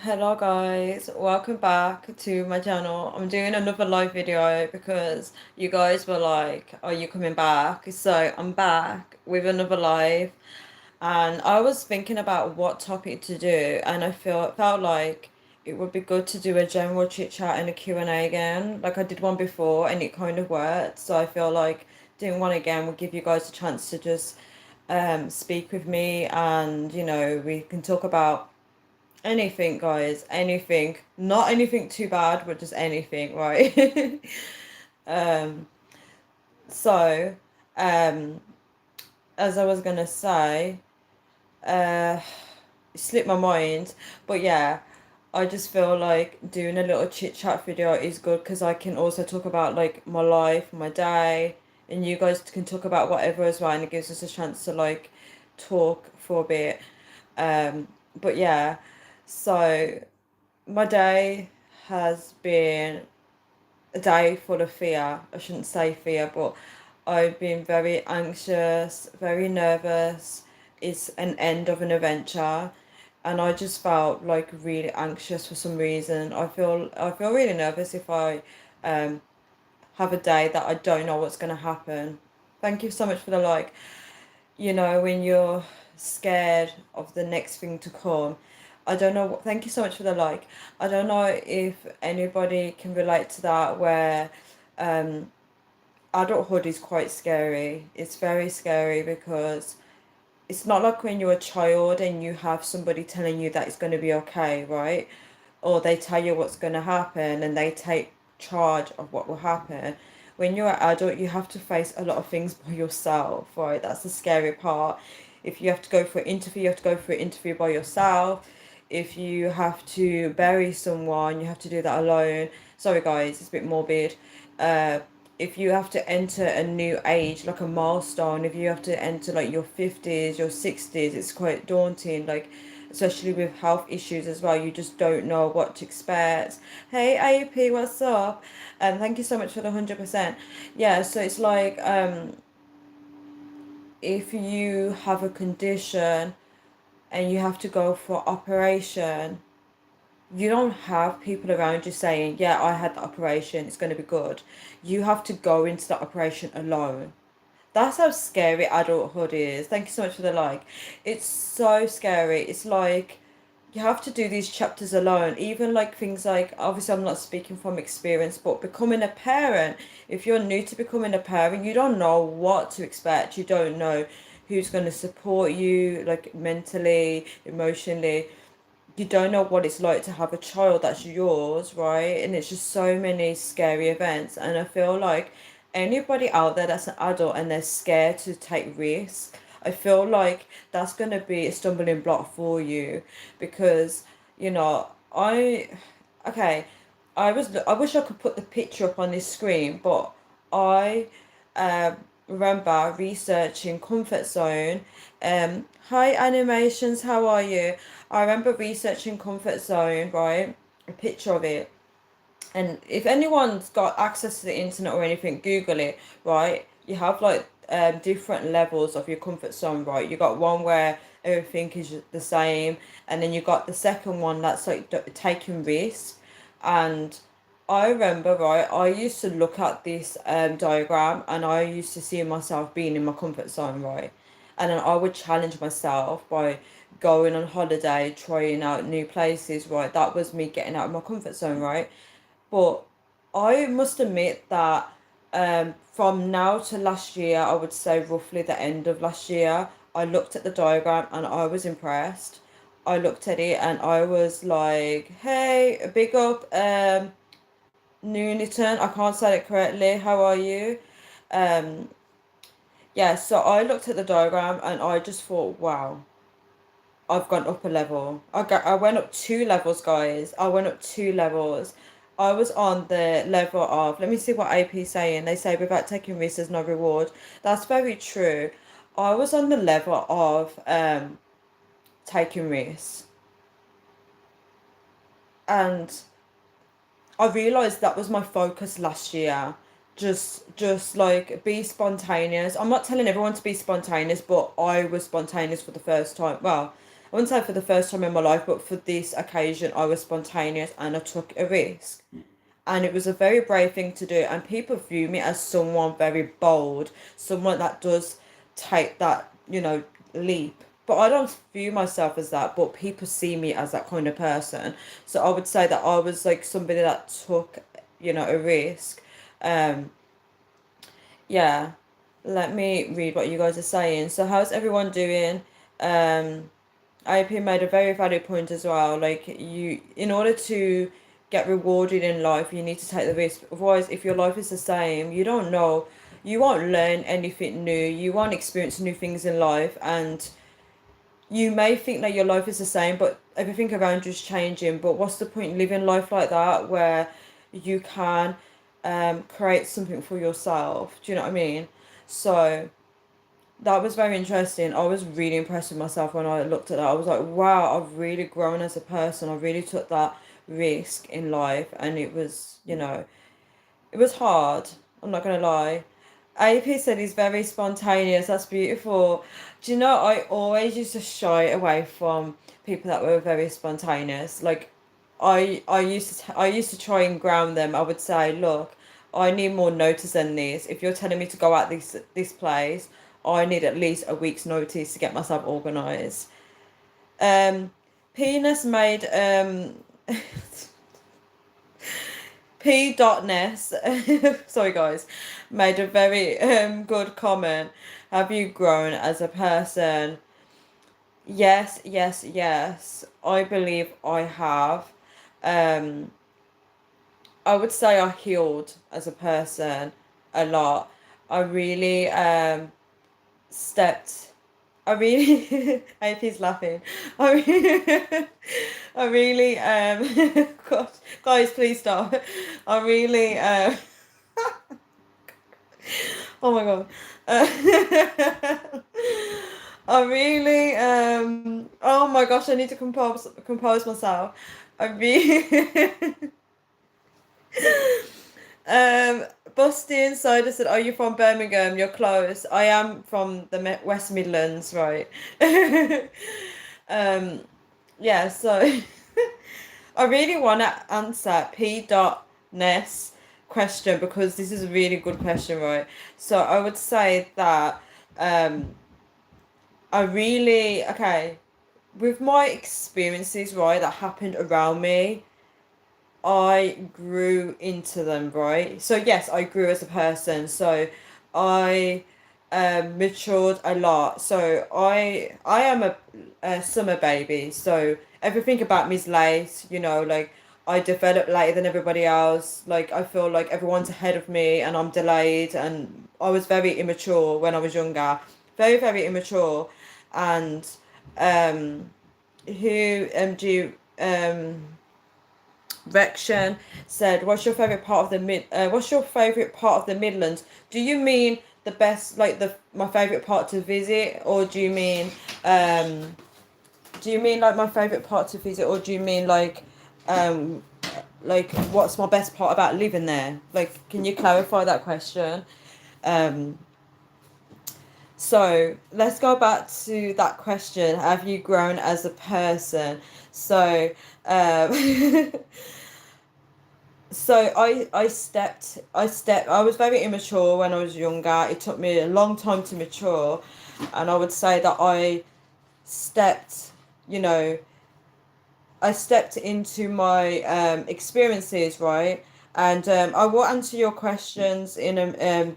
Hello guys, welcome back to my channel. I'm doing another live video because you guys were like, are you coming back? So I'm back with another live, and I was thinking about what topic to do, and I felt like it would be good to do a general chit chat and a Q&A again. Like I did one before and it kind of worked, so I feel like doing one again will give you guys a chance to just speak with me, and we can talk about anything, guys, anything. Not anything too bad, but just anything, right? um, so, um, as I was gonna say, uh, it slipped my mind, but yeah, I just feel like doing a little chit chat video is good because I can also talk about like my life, my day, and you guys can talk about whatever as well, and it gives us a chance to like talk for a bit. But yeah, so my day has been a day full of fear. I shouldn't say fear, but I've been very anxious, very nervous. It's an end of an adventure, and I just felt like really anxious for some reason. I feel really nervous if I um have a day that I don't know what's gonna happen. Thank you so much for the like. When you're scared of the next thing to come. I don't know. Thank you so much for the like. I don't know if anybody can relate to that, where um, adulthood is quite scary. It's very scary because it's not like when you're a child and you have somebody telling you that it's going to be okay, right? Or they tell you what's going to happen and they take charge of what will happen. When you're an adult, you have to face a lot of things by yourself, right? That's the scary part. If you have to go for an interview, you have to go for an interview by yourself. If you have to bury someone, you have to do that alone. Sorry, guys, it's a bit morbid. Uh, if you have to enter a new age, like a milestone, if you have to enter like your 50s, your 60s, it's quite daunting. Like, especially with health issues as well, you just don't know what to expect. Hey AAP, what's up? And thank you so much for the 100%. Yeah, so it's like if you have a condition and you have to go for operation, you don't have people around you saying, yeah, I had the operation, it's going to be good. You have to go into the operation alone. That's how scary adulthood is. Thank you so much for the like. It's so scary. It's like you have to do these chapters alone. Even like things like, obviously I'm not speaking from experience, but becoming a parent. If you're new to becoming a parent, you don't know what to expect. You don't know who's going to support you, like mentally, emotionally. You don't know what it's like to have a child that's yours, right? And it's just so many scary events. And I feel like anybody out there that's an adult and they're scared to take risks, I feel like that's going to be a stumbling block for you because, okay, I wish I could put the picture up on this screen, but I uh, remember researching comfort zone. Hi animations, how are you? I remember researching comfort zone, right? A picture of it. And if anyone's got access to the internet or anything, Google it, right? You have like different levels of your comfort zone, right? You got one where everything is the same, and then you got the second one that's like taking risks. And I remember, right, I used to look at this diagram and I used to see myself being in my comfort zone, right? And then I would challenge myself by going on holiday, trying out new places, right? That was me getting out of my comfort zone, right? But I must admit that from now to last year, I would say roughly the end of last year, I looked at the diagram and I was impressed. I looked at it and I was like, hey, big up, Nooniton. I can't say it correctly. How are you? Um, yeah, so I looked at the diagram and I just thought, wow, I've gone up a level. I went up 2 levels, guys. I went up 2 levels. I was on the level of, let me see what AP is saying. They say without taking risks, there's no reward. That's very true. I was on the level of taking risks. And I realized that was my focus last year. Just like be spontaneous. I'm not telling everyone to be spontaneous, but I was spontaneous for the first time. Well, wouldn't say for the first time in my life, but for this occasion, I was spontaneous and I took a risk. And it was a very brave thing to do. And people view me as someone very bold, someone that does take that, leap. But I don't view myself as that, but people see me as that kind of person. So I would say that I was like somebody that took, a risk. Um, yeah. Let me read what you guys are saying. So how's everyone doing? Um, IP made a very valid point as well. Like in order to get rewarded in life, you need to take the risk. Otherwise, if your life is the same, you don't know, you won't learn anything new. You won't experience new things in life, and you may think that your life is the same, but everything around you is changing. But what's the point in living life like that, where you can create something for yourself? Do you know what I mean? So that was very interesting. I was really impressed with myself when I looked at that. I was like, wow, I've really grown as a person. I really took that risk in life, and it was, it was hard. I'm not gonna lie. AP said he's very spontaneous. That's beautiful. Do you know, I always used to shy away from people that were very spontaneous. Like, I used to try and ground them. I would say, look, I need more notice than this. If you're telling me to go out this place, I need at least a week's notice to get myself organized. Um, Penis made P.Ness, sorry guys, made a very good comment. Have you grown as a person? Yes, yes, yes. I believe I have. Um, I would say I healed as a person a lot. I really stepped. I really, AP's laughing. I really, I really, God, guys, please stop. I really, oh my God. I really, oh my gosh, I need to compose myself. I really, um, Busty Insider said, "Are you from Birmingham? You're close." I am from the West Midlands, right? um, yeah. So I really want to answer P.Ness question, because this is a really good question, right? So I would say that um, I really okay with my experiences, right, that happened around me. I grew into them, right? So yes, I grew as a person. So I matured a lot. So I am a summer baby. So everything about me is late. Like I developed later than everybody else. Like I feel like everyone's ahead of me, and I'm delayed. And I was very immature when I was younger, very very immature. And um, who do you Rection said, "What's your favorite part of the What's your favorite part of the Midlands? Do you mean the best, like the my favorite part to visit, or um, do you mean like my favorite part to visit, or do you mean um, like what's my best part about living there? Like, can you clarify that question?" Um, so let's go back to that question. Have you grown as a person? So, um, so I was very immature when I was younger. It took me a long time to mature, and I would say that stepped, you know, I stepped into my experiences, right? And I will answer your questions in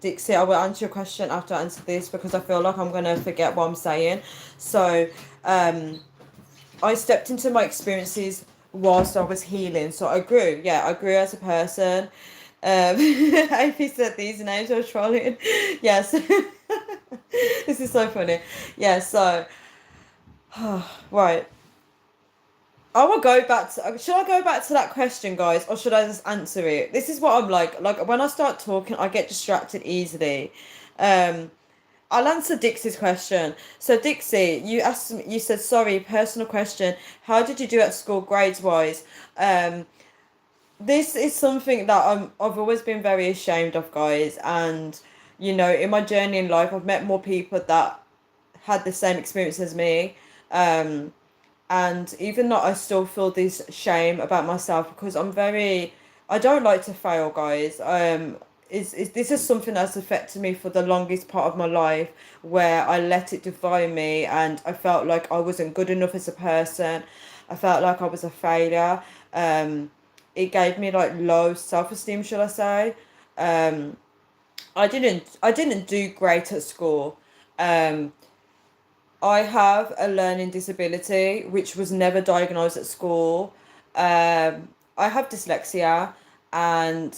Dixie. I will answer your question after I answer this, because I feel like I'm gonna forget what I'm saying. So um I stepped into my experiences whilst I was healing. So I grew. Yeah, I grew as a person. AP said these names are trolling. Yes. This is so funny. Yeah, so right. I will go back to. Should I go back to that question, guys, or should I just answer it? This is what I'm like. Like when I start talking, I get distracted easily. Um, I'll answer Dixie's question. So Dixie, you asked me, you said, sorry, personal question. How did you do at school grades wise? Um, this is something that I've always been very ashamed of, guys. And in my journey in life, I've met more people that had the same experience as me. Um, And even though I still feel this shame about myself because I don't like to fail, guys. Is this is something that's affected me for the longest part of my life, where I let it define me, and I felt like I wasn't good enough as a person. I felt like I was a failure. Um, it gave me like low self-esteem, should I say. Um, I didn't do great at school. Um, I have a learning disability which was never diagnosed at school. I have dyslexia, and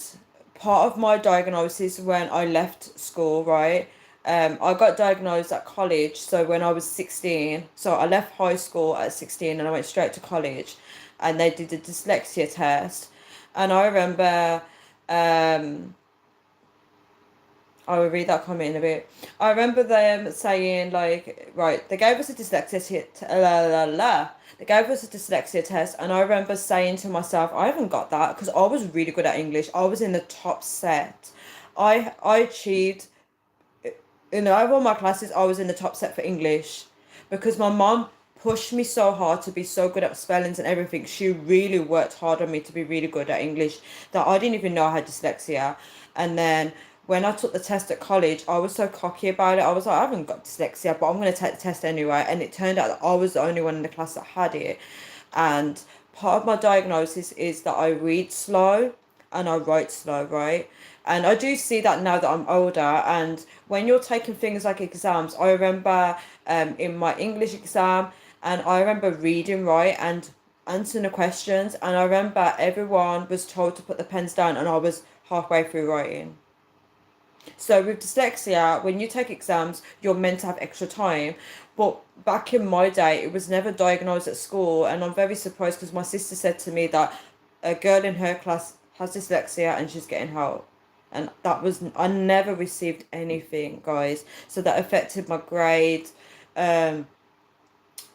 part of my diagnosis when I left school, right? I got diagnosed at college, so when I was 16. So I left high school at 16 and I went straight to college, and they did a dyslexia test. And I remember um I will read that comment in a bit. I remember them saying like, right, they gave us a la la la. They gave us a dyslexia test, and I remember saying to myself, I haven't got that because I was really good at English. I was in the top set. I achieved out of all my classes, I was in the top set for English because my mom pushed me so hard to be so good at spellings and everything. She really worked hard on me to be really good at English that I didn't even know I had dyslexia. And then when I took the test at college, I was so cocky about it. I was like, I haven't got dyslexia, but I'm going to take the test anyway. And it turned out that I was the only one in the class that had it. And part of my diagnosis is that I read slow and I write slow, right? And I do see that now that I'm older. And when you're taking things like exams, I remember in my English exam, and I remember reading right and answering the questions. And I remember everyone was told to put the pens down, and I was halfway through writing. So with dyslexia, when you take exams, you're meant to have extra time. But back in my day, it was never diagnosed at school, and I'm very surprised because my sister said to me that a girl in her class has dyslexia and she's getting help. And that was, I never received anything, guys. So that affected my grades. Um,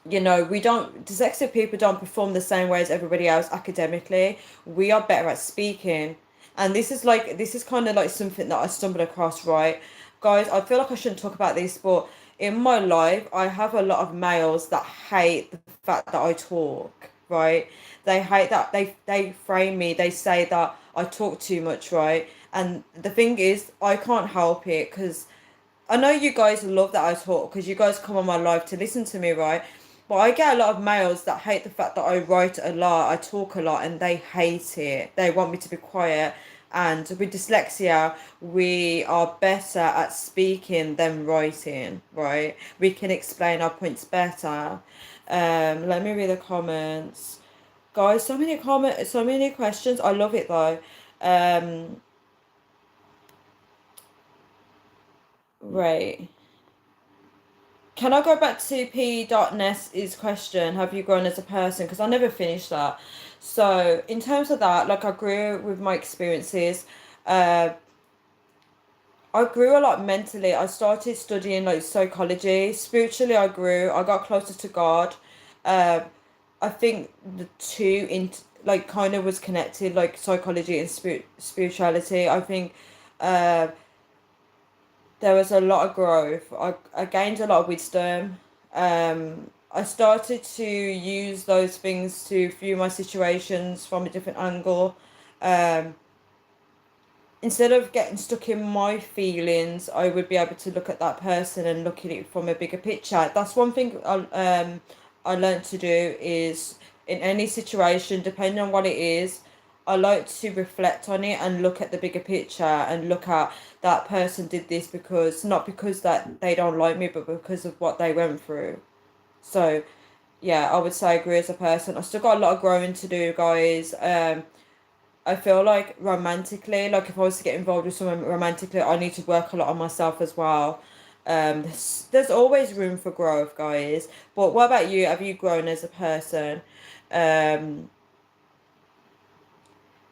we don't, dyslexic people don't perform the same way as everybody else academically. We are better at speaking. And this is kind of like something that I stumbled across, right? Guys, I feel like I shouldn't talk about this, but in my life, I have a lot of males that hate the fact that I talk, right? They hate that they frame me, they say that I talk too much, right? And the thing is, I can't help it because I know you guys love that I talk because you guys come on my live to listen to me, right? But I get a lot of males that hate the fact that I write a lot, I talk a lot, and they hate it. They want me to be quiet. And with dyslexia, we are better at speaking than writing, right? We can explain our points better. Let me read the comments. Guys, so many comments, so many questions. I love it though. Um, right. Can I go back to P.Ness's question? Have you grown as a person? Because I never finished that. So, in terms of that, like I grew with my experiences. Uh, I grew a lot mentally. I started studying like psychology. Spiritually, I grew. I got closer to God. Uh, I think the two in like kind of was connected, like psychology and spirituality. I think uh, there was a lot of growth. I gained a lot of wisdom. I started to use those things to view my situations from a different angle. Um, Instead of getting stuck in my feelings, I would be able to look at that person and look at it from a bigger picture. That's one thing I learned to do is in any situation, depending on what it is, I like to reflect on it and look at the bigger picture and look at that person did this because not because that they don't like me, but because of what they went through. So yeah, I would say I grew as a person. I still got a lot of growing to do, guys. I feel like romantically, like if I was to get involved with someone romantically, I need to work a lot on myself as well. There's always room for growth, guys. But what about you? Have you grown as a person? Um,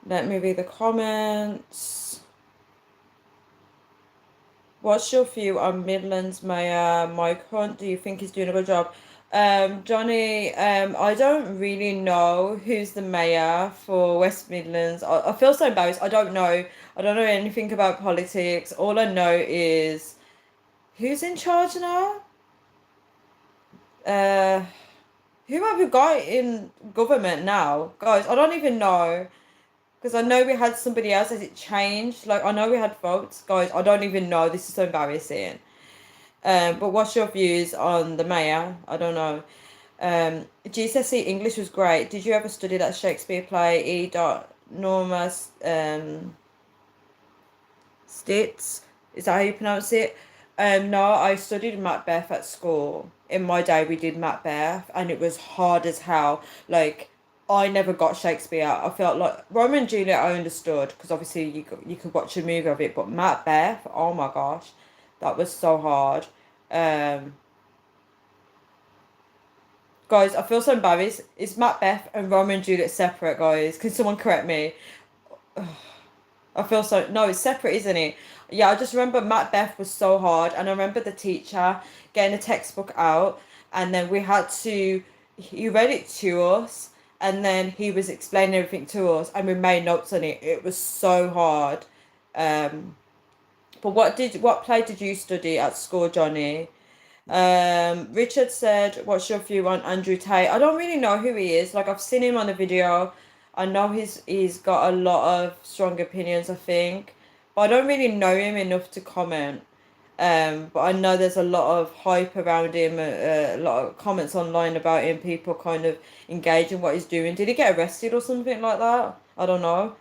Let me read the comments. What's your view on Midlands Mayor Mike Hunt? Do you think he's doing a good job? Johnny, I don't really know who's the mayor for West Midlands. I feel so embarrassed. I don't know. I don't know anything about politics. All I know is who's in charge now? Uh, Who have we got in government now? Guys, I don't even know. Because I know we had somebody else. Has it changed? Like, I know we had votes. Guys, I don't even know. This is so embarrassing. But what's your views on the mayor? I don't know. GCSE English was great. Did you ever study that Shakespeare play, E. Norma Stitz? Is that how you pronounce it? No, I studied Macbeth at school. In my day, we did Macbeth, and it was hard as hell. Like, I never got Shakespeare. I felt like Romeo and Juliet, I understood because obviously you could watch a movie of it, but Macbeth, oh my gosh, that was so hard. Um, Guys, I feel so embarrassed. Is Macbeth and Romeo and Juliet separate, guys? Can someone correct me? I feel so. No, it's separate, isn't it? Yeah, I just remember Macbeth was so hard, and I remember the teacher getting a textbook out, and then we had to. He read it to us, and then he was explaining everything to us, and we made notes on it. It was so hard. Um, but what play did you study at school, Johnny? Richard said, "What's your view on Andrew Tate?" I don't really know who he is. Like I've seen him on the video. I know he's got a lot of strong opinions, I think, but I don't really know him enough to comment. But I know there's a lot of hype around him, a lot of comments online about him, people kind of engaging what he's doing. Did he get arrested or something like that? I don't know.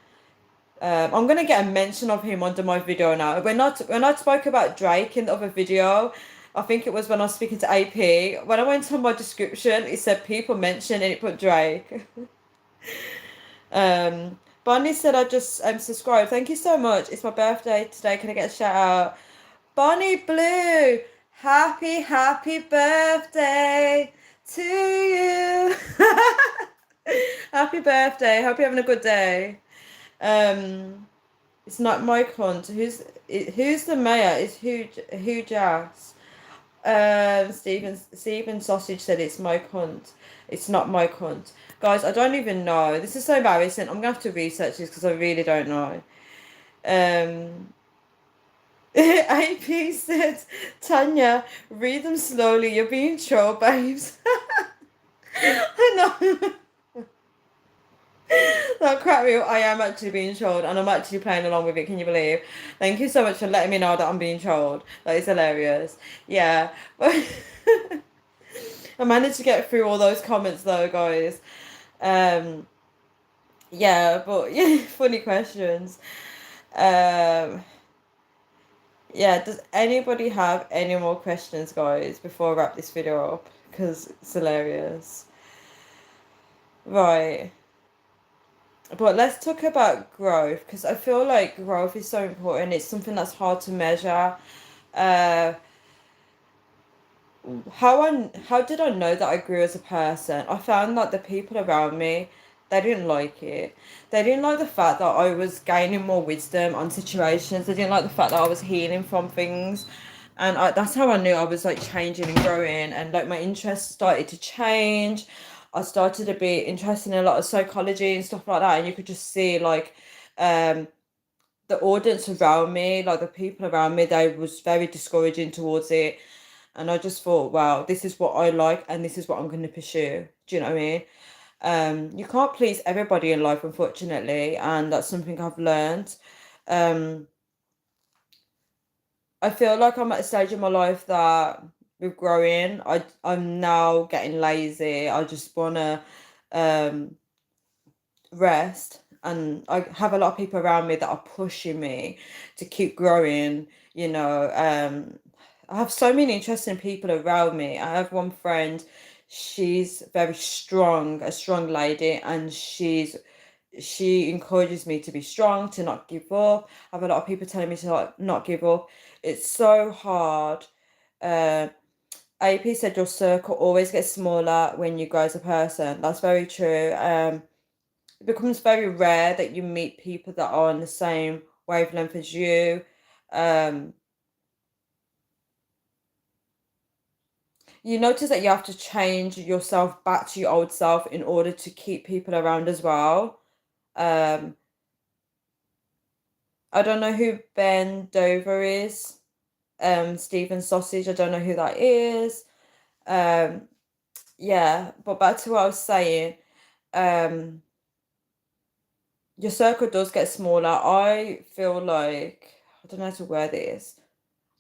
I'm gonna get a mention of him under my video now. When I spoke about Drake in the other video, I think it was when I was speaking to AP. When I went on my description, it said people mentioned and it put Drake. Bonnie said I just subscribed. Thank you so much. It's my birthday today. Can I get a shout out? Bonnie Blue, happy birthday to you. Happy birthday. Hope you're having a good day. Um, It's not Mike Hunt. Who's the mayor? It's Hugh Jass. Stephen Sausage said it's Mike Hunt. It's not Mike Hunt. Guys, I don't even know. This is so embarrassing. I'm gonna have to research this because I really don't know. Um, AP said, Tanya, read them slowly. You're being trolled, babes. I know. That cracked me up. I am actually being trolled and I'm actually playing along with it. Can you believe? Thank you so much for letting me know that I'm being trolled. That is hilarious. Yeah. But I managed to get through all those comments though, guys. Um, yeah, but yeah, funny questions. Um, yeah, does anybody have any more questions, guys, before I wrap this video up? Because it's hilarious. Right. But let's talk about growth because I feel like growth is so important. It's something that's hard to measure. Uh, how did I know that I grew as a person? I found that the people around me, they didn't like it. They didn't like the fact that I was gaining more wisdom on situations. They didn't like the fact that I was healing from things. And that's how I knew I was like changing and growing and like my interests started to change. I started to be interested in a lot of psychology and stuff like that. And you could just see like um the audience around me, like the people around me, they was very discouraging towards it. And I just thought, wow, this is what I like and this is what I'm going to pursue. Do you know what I mean? You can't please everybody in life, unfortunately, and that's something I've learned. Um, I feel like I'm at a stage in my life that with growing, I'm now getting lazy. I just wanna um rest, and I have a lot of people around me that are pushing me to keep growing. I have so many interesting people around me. I have one friend, she's very strong, a strong lady, and she encourages me to be strong, to not give up. I have a lot of people telling me to not give up. It's so hard. Uh, AP said your circle always gets smaller when you grow as a person. That's very true. It becomes very rare that you meet people that are on the same wavelength as you. Um, you notice that you have to change yourself back to your old self in order to keep people around as well. Um, I don't know who Ben Dover is. Stephen Sausage, I don't know who that is. Um, yeah, but back to what I was saying, um, your circle does get smaller. I feel like, I don't know how to word this.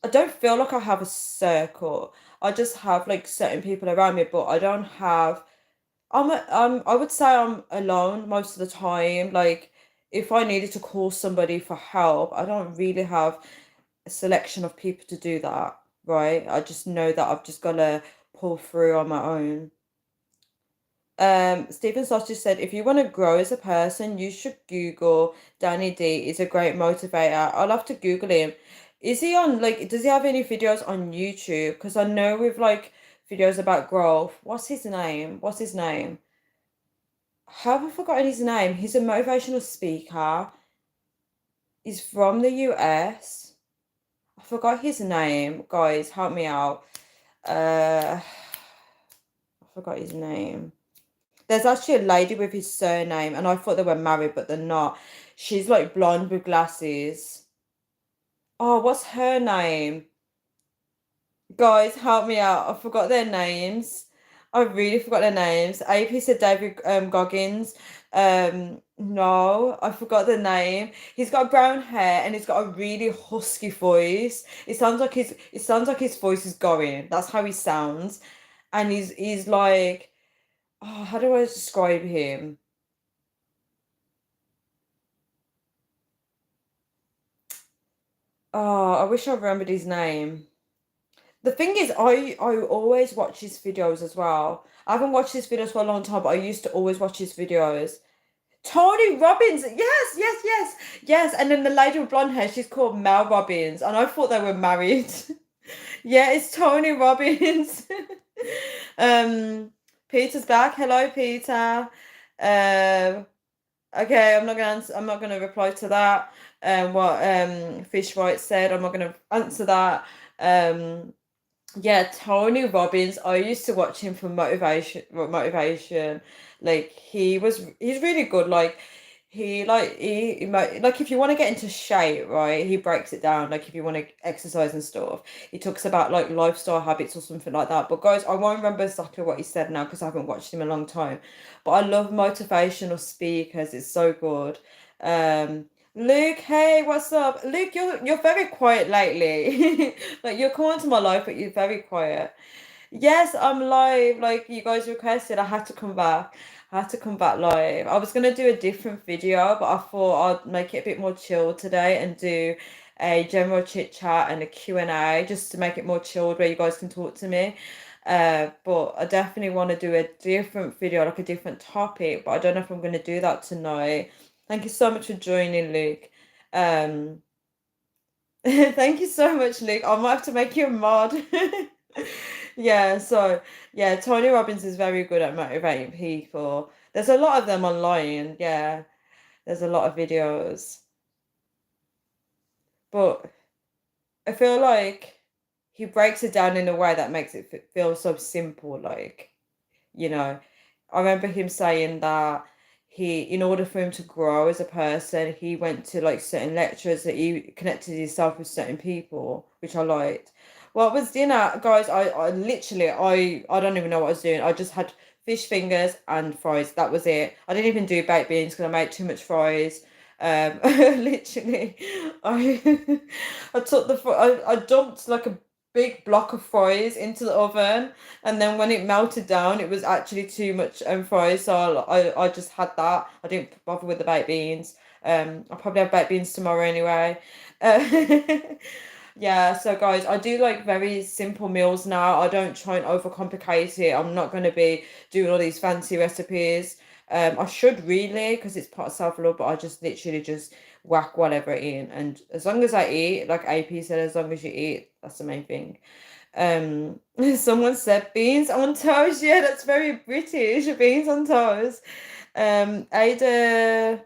I don't feel like I have a circle. I just have like certain people around me, but I don't have. I would say I'm alone most of the time. Like, if I needed to call somebody for help, I don't really have a selection of people to do that, right? I just know that I've just got to pull through on my own. Stephen Sausage said, if you want to grow as a person, you should Google Danny D. Is a great motivator. I'll have to Google him. Is he on, like, does he have any videos on YouTube? Because I know with like videos about growth. What's his name? What's his name? Have I forgotten his name? He's a motivational speaker. He's from the US. I forgot his name. Guys, help me out. I forgot his name. There's actually a lady with his surname, and I thought they were married, but they're not. She's like blonde with glasses. Oh, what's her name? Guys, help me out. I forgot their names. I really forgot their names. AP said David Goggins. No, I forgot the name. He's got brown hair and he's got a really husky voice. It sounds like his voice is going. That's how he sounds. And he's like, oh, how do I describe him? Oh, I wish I remembered his name. The thing is, I always watch his videos as well. I haven't watched his videos for a long time, but I used to always watch his videos. Tony Robbins, yes, yes, yes, yes. And then the lady with blonde hair, she's called Mel Robbins, and I thought they were married. Yeah, it's Tony Robbins. Peter's back. Hello, Peter. Um, okay, I'm not gonna reply to that. What Fish White said. I'm not gonna answer that. Um, yeah, Tony Robbins. I used to watch him for motivation. Like he's really good. Like like if you want to get into shape, right? He breaks it down. Like if you want to exercise and stuff, he talks about like lifestyle habits or something like that. But guys, I won't remember exactly what he said now because I haven't watched him in a long time. But I love motivational speakers. It's so good. Um, Luke, hey, what's up? Luke, you're very quiet lately. Like you're coming to my life, but you're very quiet. Yes, I'm live. Like you guys requested, I had to come back. I had to come back live. I was gonna do a different video, but I thought I'd make it a bit more chill today and do a general chit chat and a Q&A just to make it more chilled where you guys can talk to me. But I definitely want to do a different video, like a different topic, but I don't know if I'm gonna do that tonight. Thank you so much for joining, Luke. Um, thank you so much, Luke. I might have to make you a mod. Yeah, so yeah, Tony Robbins is very good at motivating people. There's a lot of them online, yeah. There's a lot of videos. But I feel like he breaks it down in a way that makes it feel so simple, like, you know. I remember him saying that in order for him to grow as a person, he went to like certain lectures that he connected himself with certain people, which I liked. Well, it was dinner, guys. I literally, I don't even know what I was doing. I just had fish fingers and fries. That was it. I didn't even do baked beans because I made too much fries. Literally, I I took I dumped like a big block of fries into the oven, and then when it melted down, it was actually too much fries. So I just had that. I didn't bother with the baked beans. I'll probably have baked beans tomorrow anyway. Uh, yeah, so guys, I do like very simple meals now. I don't try and overcomplicate it. I'm not going to be doing all these fancy recipes. I should really because it's part of self-love, but I just literally just whack whatever in. And as long as I eat, like AP said, as long as you eat, that's the main thing. Someone said beans on toast. Yeah, that's very British. Beans on toast. Ada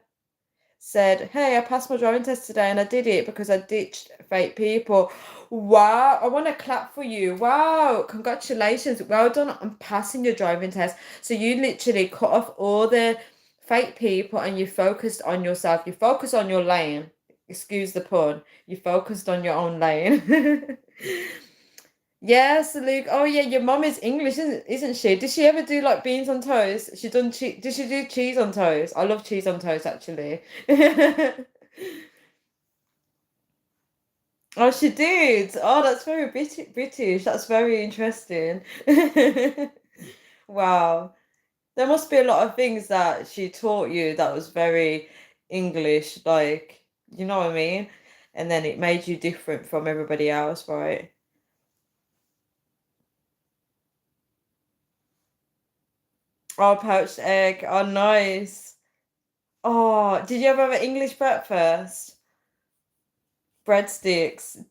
said, hey, I passed my driving test today and I did it because I ditched fake people. Wow, I want to clap for you. Wow, congratulations. Well done on passing your driving test. So you literally cut off all the fake people and you focused on yourself. You focused on your lane. Excuse the pun. You focused on your own lane. Yes, Luke. Oh yeah, your mum is English, isn't she? Did she ever do like beans on toast? Did she do cheese on toast? I love cheese on toast actually. Oh, she did. Oh, that's very British. That's very interesting. Wow. There must be a lot of things that she taught you that was very English, like, you know what I mean? And then it made you different from everybody else, right? Oh, poached egg. Oh, nice. Oh, did you ever have an English breakfast? Breadsticks.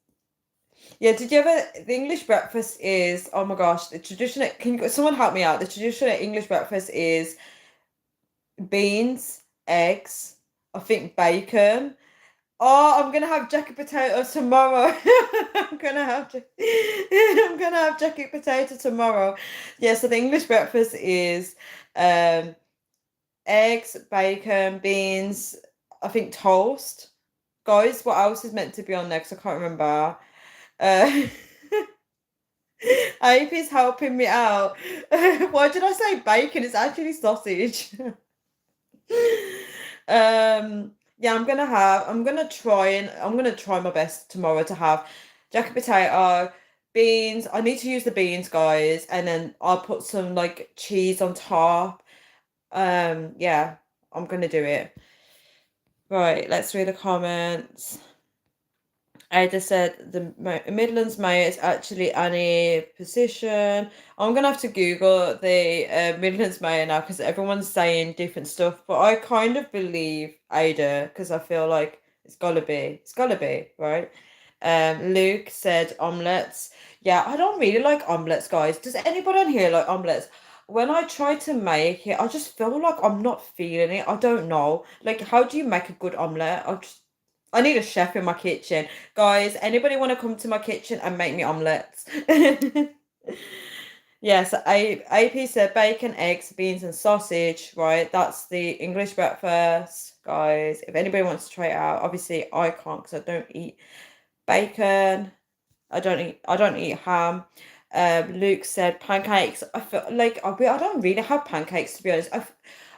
Yeah, did you ever? The English breakfast is, oh my gosh, the traditional. Someone help me out? The traditional English breakfast is beans, eggs, I think bacon. Oh, I'm gonna have jacket potato tomorrow. I'm gonna have jacket potato tomorrow. Yeah, so the English breakfast is um eggs, bacon, beans, I think toast. Guys, what else is meant to be on there? 'Cause I can't remember. Uh AP's helping me out. Why did I say bacon? It's actually sausage. Yeah, I'm gonna try my best tomorrow to have jacket potato, beans. I need to use the beans, guys, and then I'll put some like cheese on top. Yeah, I'm gonna do it. Right, let's read the comments. Ada said the Midlands Mayor is actually Annie position. I'm gonna have to Google the Midlands Mayor now because everyone's saying different stuff. But I kind of believe Ada because I feel like it's gotta be, right? Luke said omelets. Yeah, I don't really like omelets, guys. Does anybody on here like omelets? When I try to make it, I just feel like I'm not feeling it. I don't know. Like, how do you make a good omelet? I need a chef in my kitchen. Guys, anybody want to come to my kitchen and make me omelets? Yeah, so AP said bacon, eggs, beans, and sausage, right? That's the English breakfast, guys. If anybody wants to try it out, obviously I can't because I don't eat bacon. I don't eat ham. Luke said pancakes. I feel like I don't really have pancakes to be honest.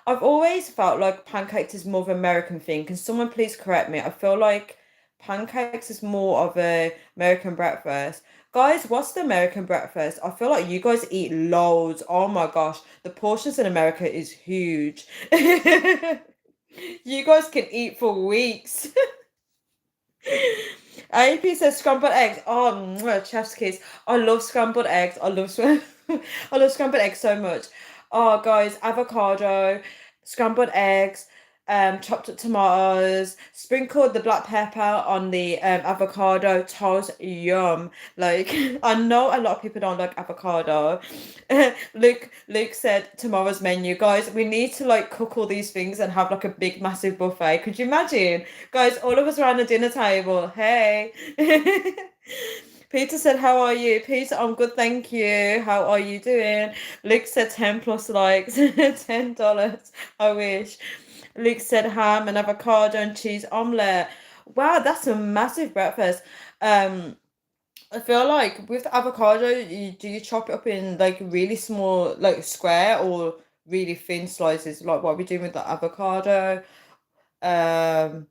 I've always felt like pancakes is more of an American thing. Can someone please correct me? I feel like pancakes is more of a American breakfast. Guys, what's the American breakfast? I feel like you guys eat loads. Oh my gosh, the portions in America is huge. You guys can eat for weeks. AP says scrambled eggs. Oh, chef's kiss. I love scrambled eggs. I love scrambled eggs so much. Oh, guys, avocado, scrambled eggs, chopped up tomatoes, sprinkled the black pepper on the avocado toast. Yum. Like I know a lot of people don't like avocado. Luke said tomorrow's menu, guys. We need to like cook all these things and have like a big massive buffet. Could you imagine? Guys, all of us around the dinner table. Hey. Peter said, how are you? Peter, I'm good, thank you. How are you doing? Luke said 10 plus likes, $10. I wish. Luke said ham and avocado and cheese omelette. Wow, that's a massive breakfast. Um, I feel like with the avocado, do you chop it up in like really small, like square or really thin slices, like what we're doing with the avocado? Um,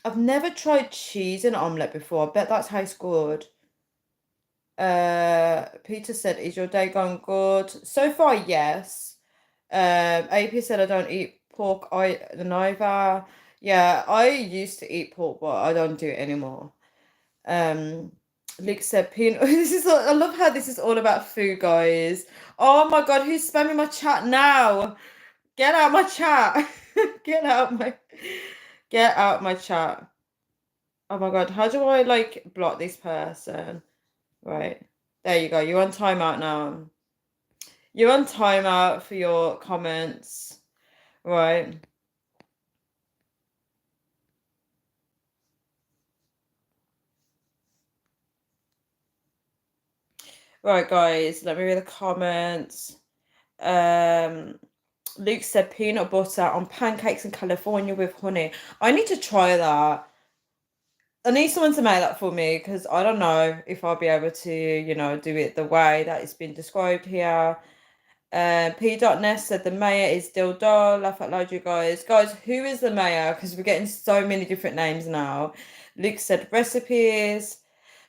I've never tried cheese in omelette before. I bet that's how it's good. Peter said, "Is your day going good?" So far, yes. AP said, "I don't eat pork. I neither." Yeah, I used to eat pork, but I don't do it anymore. Um, Luke said, "Peanut." I love how this is all about food, guys. Oh my God, who's spamming my chat now? Get out my chat. Get out my. Get out my chat. Oh my God, how do I like block this person? Right. There you go. You're on timeout now. You're on timeout for your comments. Right. Right, guys. Let me read the comments. Um, Luke said peanut butter on pancakes in California with honey. I need to try that. I need someone to make that for me because I don't know if I'll be able to, do it the way that it's been described here. P.Ness said the mayor is still dull. Laugh out loud, you guys. Guys, who is the mayor? Because we're getting so many different names now. Luke said recipes,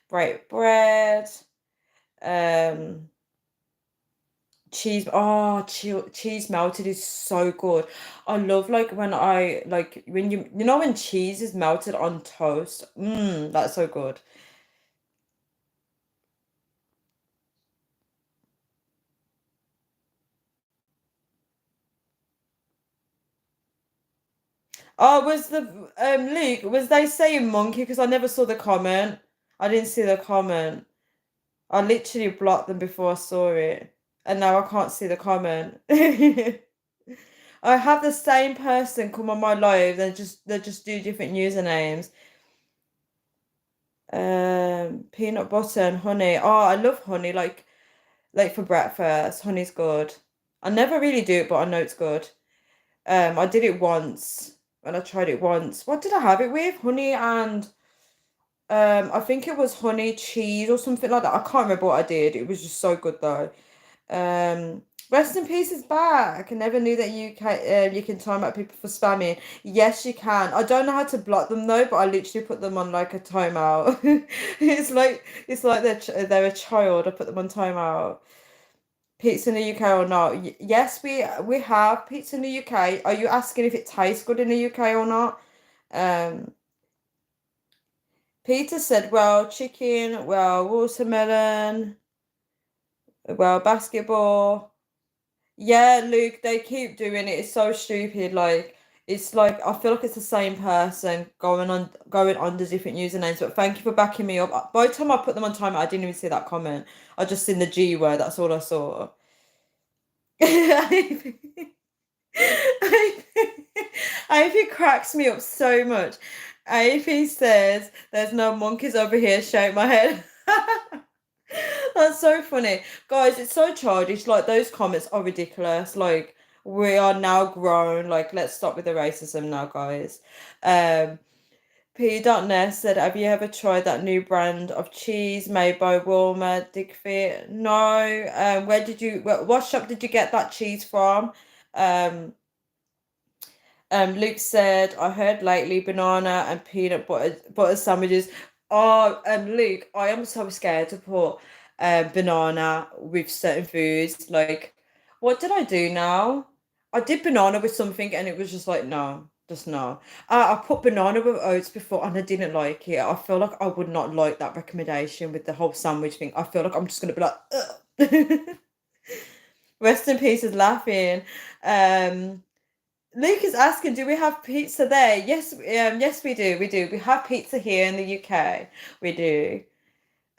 break bread, um, cheese. Oh, cheese melted is so good. I love like when when cheese is melted on toast. That's so good. Oh, was the Luke, was they saying monkey? Because I never saw the comment. I didn't see the comment. I literally blocked them before I saw it. And now I can't see the comment. I have the same person come on my live, they just do different usernames. Peanut butter and honey. Oh, I love honey, like for breakfast. Honey's good. I never really do it, but I know it's good. I did it once and I tried it once. What did I have it with? Honey and I think it was honey cheese or something like that. I can't remember what I did. It was just so good though. Um, Rest in Peace is back. I never knew that you can time out people for spamming. Yes, you can. I don't know how to block them though, but I literally put them on like a timeout. It's like they're a child. I put them on timeout. Pizza in the UK or not? Yes, we have pizza in the UK. Are you asking if it tastes good in the UK or not? Um, Peter said, well, chicken, well, watermelon, well, basketball. Yeah, Luke, they keep doing it. It's so stupid. Like, it's like I feel like it's the same person going under different usernames. But thank you for backing me up. By the time I put them on time, I didn't even see that comment. I just seen the G word. That's all I saw. Ivy cracks me up so much. Ivy says, "There's no monkeys over here." Shake my head. That's so funny, guys. It's so childish. Like those comments are ridiculous. Like we are now grown. Like let's stop with the racism now, guys. P.Ness said, "Have you ever tried that new brand of cheese made by Wilma Dickfit?" No. What shop did you get that cheese from? Um, Luke said, I heard lately banana and peanut butter sandwiches. Oh, Luke, I am so scared to put banana with certain foods. Like, what did I do now? I did banana with something and it was just like, no, just no. I put banana with oats before and I didn't like it. I feel like I would not like that recommendation with the whole sandwich thing. I feel like I'm just gonna be like, ugh. Rest in peace is laughing. Um, Luke is asking, do we have pizza there? Yes, yes, we do. We do. We have pizza here in the UK. We do.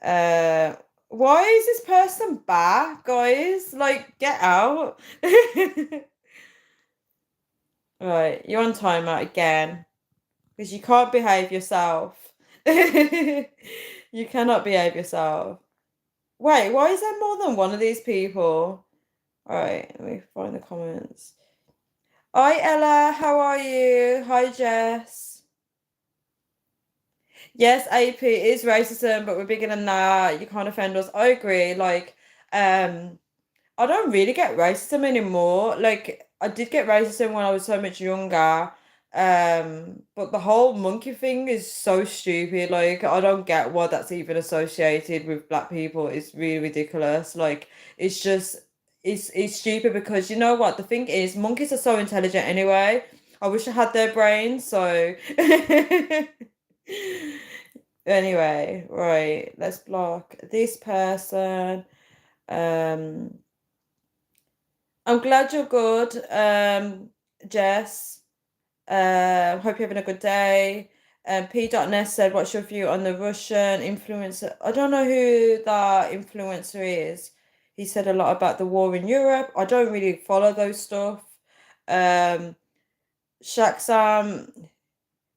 Uh, why is this person back, guys? Like, get out. Right, you're on timeout again because you can't behave yourself. You cannot behave yourself. Wait, why is there more than one of these people? All right, let me find the comments. Hi Ella, how are you? Hi Jess. Yes, AP is racism, but we're bigger than that. You can't offend us. I agree. Like, I don't really get racism anymore. Like, I did get racism when I was so much younger. But the whole monkey thing is so stupid. Like, I don't get why that's even associated with black people. It's really ridiculous. Like, it's just it's stupid because you know what? The thing is, monkeys are so intelligent anyway. I wish I had their brains, so anyway, right, let's block this person. Um I'm glad you're good, Jess. Hope you're having a good day. P.Ness said, what's your view on the Russian influencer? I don't know who that influencer is. He said a lot about the war in Europe. I don't really follow those stuff. Um, Shaksam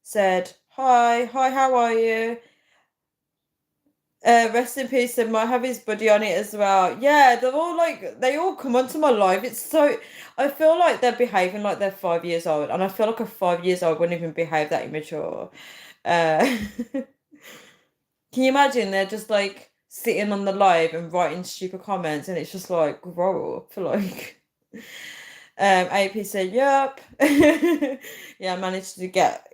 said, hi, how are you? Rest in peace and might have his buddy on it as well. Yeah, they're all like they all come onto my live. It's so I feel like they're behaving like they're 5 years old, and I feel like a 5 years old wouldn't even behave that immature. Uh Can you imagine they're just like sitting on the live and writing stupid comments, and it's just like grow up, like. AP said, "Yep." Yeah, I managed to get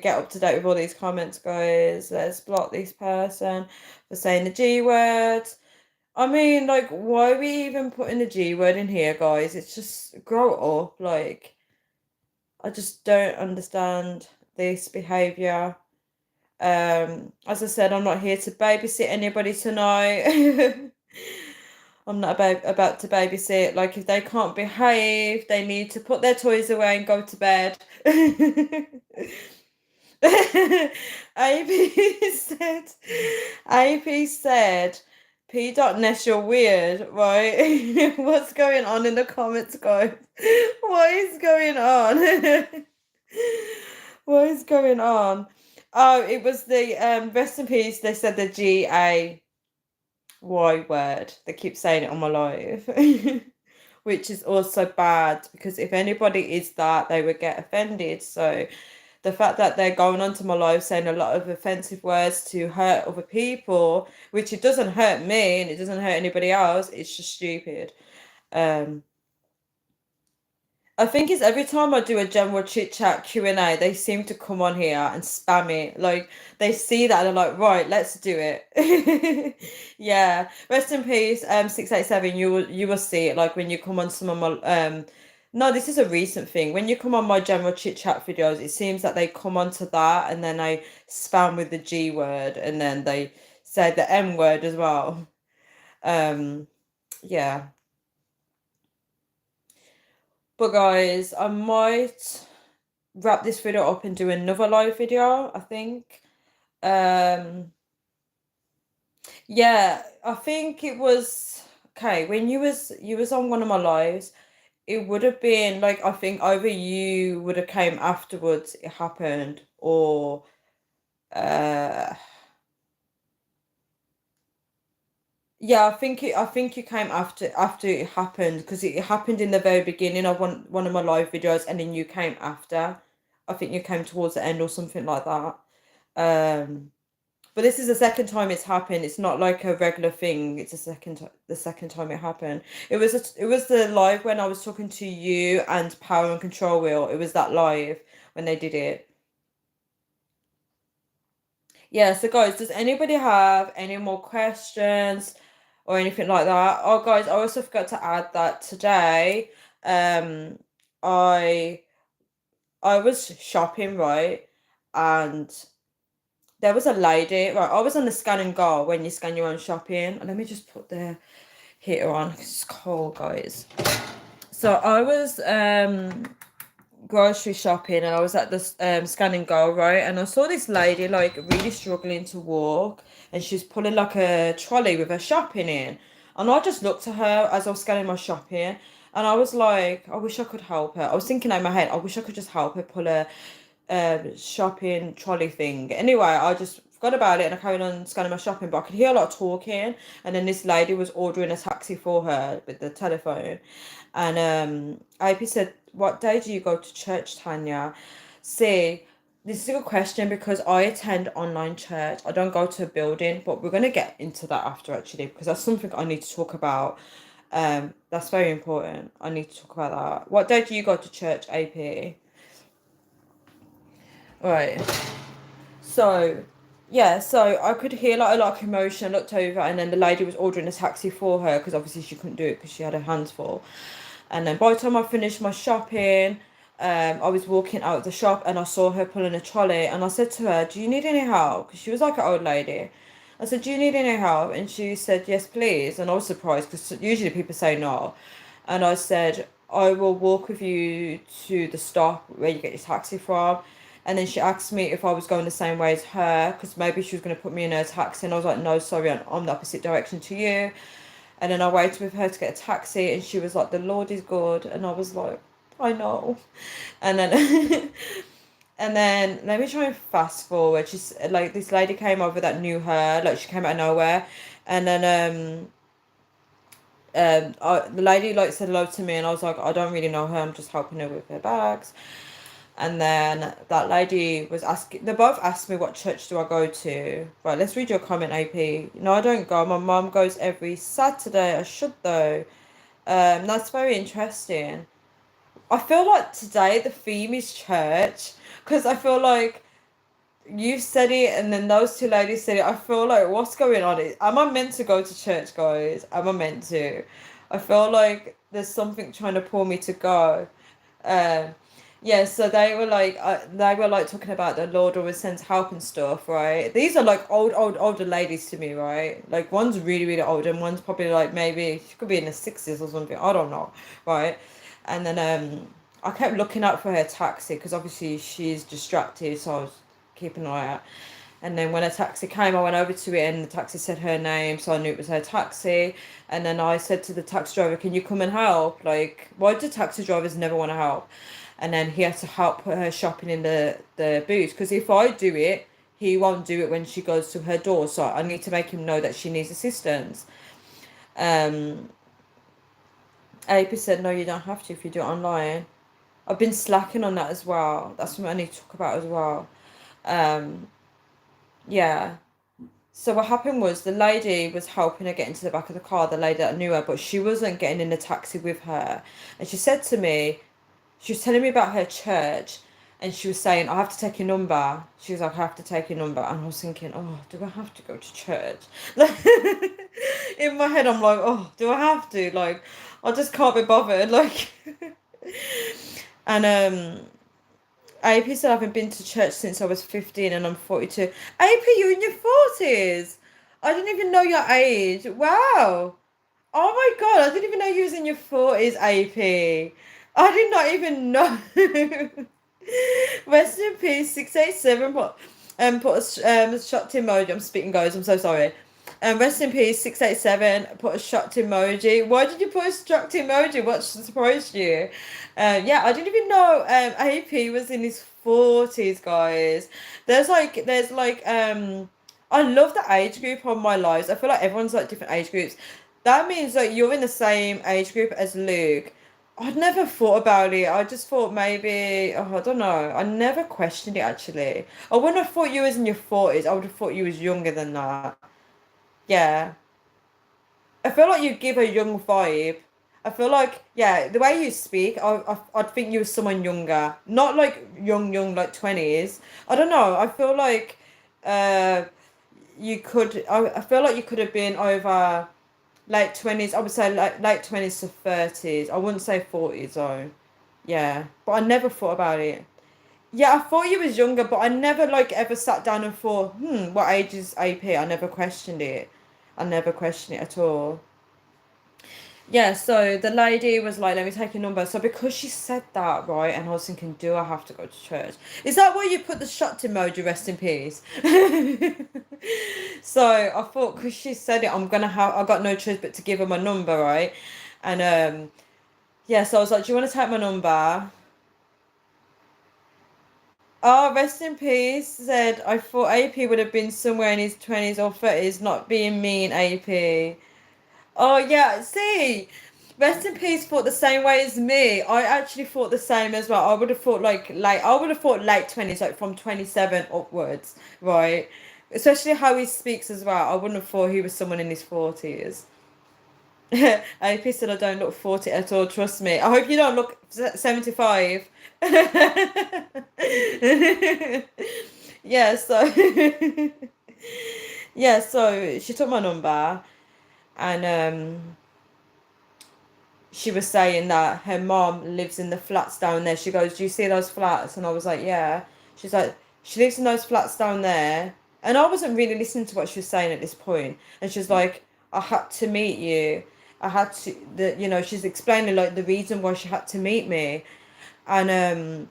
up to date with all these comments, guys. Let's block this person for saying the G word. I mean, like, why are we even putting the G word in here, guys? It's just grow up. Like, I just don't understand this behavior. As I said, I'm not here to babysit anybody tonight. I'm not about to babysit. Like, if they can't behave, they need to put their toys away and go to bed. AP said, AP said, P. Ness, you're weird, right? What's going on in the comments, guys? What is going on? What is going on? Oh, it was the rest in peace. They said the GAY word. They keep saying it on my live. Which is also bad because if anybody is that, they would get offended. So the fact that they're going onto my live saying a lot of offensive words to hurt other people, which it doesn't hurt me and it doesn't hurt anybody else, it's just stupid. I think it's every time I do a general chit chat Q&A, they seem to come on here and spam it. Like they see that and they're like, right, let's do it. Yeah. Rest in peace, 687. You will see it. Like when you come on some of my no, this is a recent thing. When you come on my general chit chat videos, it seems that they come onto that and then they spam with the G word and then they say the M word as well. Yeah. But guys, I might wrap this video up and do another live video, I think. Yeah, I think it was okay when you was on one of my lives, it would have been like I think either you would have came afterwards it happened or uh yeah, I think you came after it happened because it happened in the very beginning of one of my live videos and then you came after. I think you came towards the end or something like that. Um But this is the second time it's happened. It's not like a regular thing. It's the second time it happened. It was the live when I was talking to you and Power and Control Wheel. It was that live when they did it. Yeah, so guys, does anybody have any more questions or anything like that? Oh guys, I also forgot to add that today, um, I I was shopping, right? And there was a lady, right? I was on the scan and go when you scan your own shopping. Let me just put the heater on. It's cold, guys. So I was grocery shopping and I was at the scan and go, right? And I saw this lady like really struggling to walk and she's pulling like a trolley with her shopping in. And I just looked at her as I was scanning my shopping and I was like, I wish I could help her. I was thinking in my head, I wish I could just help her pull a shopping trolley thing. Anyway, I just forgot about it and I carried on scanning my shopping, but I could hear a lot of talking. And then this lady was ordering a taxi for her with the telephone. And AP said, "What day do you go to church, Tanya?" See, this is a good question because I attend online church. I don't go to a building, but we're gonna get into that after actually because that's something I need to talk about. That's very important. I need to talk about that. What day do you go to church, AP? Right. So, yeah, so I could hear like a lot of commotion. I looked over, and then the lady was ordering a taxi for her because obviously she couldn't do it because she had her hands full. And then by the time I finished my shopping, I was walking out of the shop and I saw her pulling a trolley. And I said to her, "Do you need any help?" Because she was like an old lady. I said, "Do you need any help?" And she said, "Yes, please." And I was surprised because usually people say no. And I said, "I will walk with you to the stop where you get your taxi from." And then she asked me if I was going the same way as her because maybe she was going to put me in her taxi. And I was like, "No, sorry, I'm the opposite direction to you." And then I waited with her to get a taxi and she was like, "The Lord is good." And I was like, "I know." And then and then let me try and fast forward. She's like this lady came over that knew her, like she came out of nowhere. And then the lady like said hello to me and I was like, "I don't really know her, I'm just helping her with her bags." And then that lady was asking, they both asked me what church do I go to. Right, let's read your comment, AP. No, I don't go. My mum goes every Saturday. I should though. That's very interesting. I feel like today the theme is church because I feel like you said it and then those two ladies said it. I feel like what's going on? Am I meant to go to church, guys? Am I meant to? I feel like there's something trying to pull me to go. Um, yeah, so they were like talking about the Lord always sends help and stuff, right? These are like older ladies to me, right? Like one's really, really old and one's probably like maybe she could be in the sixties or something. I don't know, right? And then I kept looking out for her taxi because obviously she's distracted, so I was keeping an eye out. And then when a taxi came, I went over to it and the taxi said her name, so I knew it was her taxi. And then I said to the taxi driver, "Can you come and help? Like, why do taxi drivers never want to help?" And then he had to help put her shopping in the booth because if I do it, he won't do it when she goes to her door. So I need to make him know that she needs assistance. Um, AP said, "No, you don't have to if you do it online." I've been slacking on that as well. That's something I need to talk about as well. Um, yeah. So what happened was the lady was helping her get into the back of the car, the lady that knew her, but she wasn't getting in the taxi with her. And she said to me, she was telling me about her church, and she was saying, "I have to take your number." She was like, "I have to take your number." And I was thinking, oh, do I have to go to church? Like, in my head, I'm like, oh, do I have to? Like, I just can't be bothered. Like, and AP said, "I haven't been to church since I was 15 and I'm 42. AP, you're in your 40s. I didn't even know your age. Wow. Oh my God, I didn't even know you was in your 40s, AP. I did not even know. Rest in peace, 687. Put a shocked emoji. I'm spitting, guys. I'm so sorry. Rest in peace, 687. Put a shocked emoji. Why did you put a shocked emoji? What surprised you? Yeah, I didn't even know AP was in his 40s, guys. I love the age group on my lives. I feel like everyone's like different age groups. That means that you're in the same age group as Luke. I'd never thought about it. I just thought maybe, oh, I don't know. I never questioned it actually. I wouldn't have thought you was in your 40s. I would have thought you was younger than that. Yeah. I feel like you give a young vibe. I feel like, yeah, the way you speak, I'd think you were someone younger. Not like young, like 20s. I don't know. I feel like uh, I feel like you could have been over late 20s. I would say like late 20s to 30s. I wouldn't say 40s though. Yeah. But I never thought about it. Yeah, I thought you was younger, but I never like ever sat down and thought, what age is AP? I never questioned it. I never questioned it at all. Yeah, so the lady was like, "Let me take your number." So because she said that, right, and I was thinking, do I have to go to church? Is that why you put the shut emoji, rest in peace? So I thought, because she said it, I got no choice but to give her my number, right? And yeah, so I was like, "Do you want to take my number?" Oh, rest in peace. Said, "I thought AP would have been somewhere in his 20s or 30s, not being mean, AP." Oh yeah, see, rest in peace thought the same way as me. I actually thought the same as well. I would have thought late 20s, like from 27 upwards, right? Especially how he speaks as well. I wouldn't have thought he was someone in his 40s. AP said I don't look 40 at all, trust me. I hope you don't look 75. Yeah, so yeah, so she took my number and she was saying that her mom lives in the flats down there. She goes, "Do you see those flats?" And I was like, "Yeah." She's like, "She lives in those flats down there." And I wasn't really listening to what she was saying at this point. And she's like, "I had to meet you. I had to," she's explaining like the reason why she had to meet me. And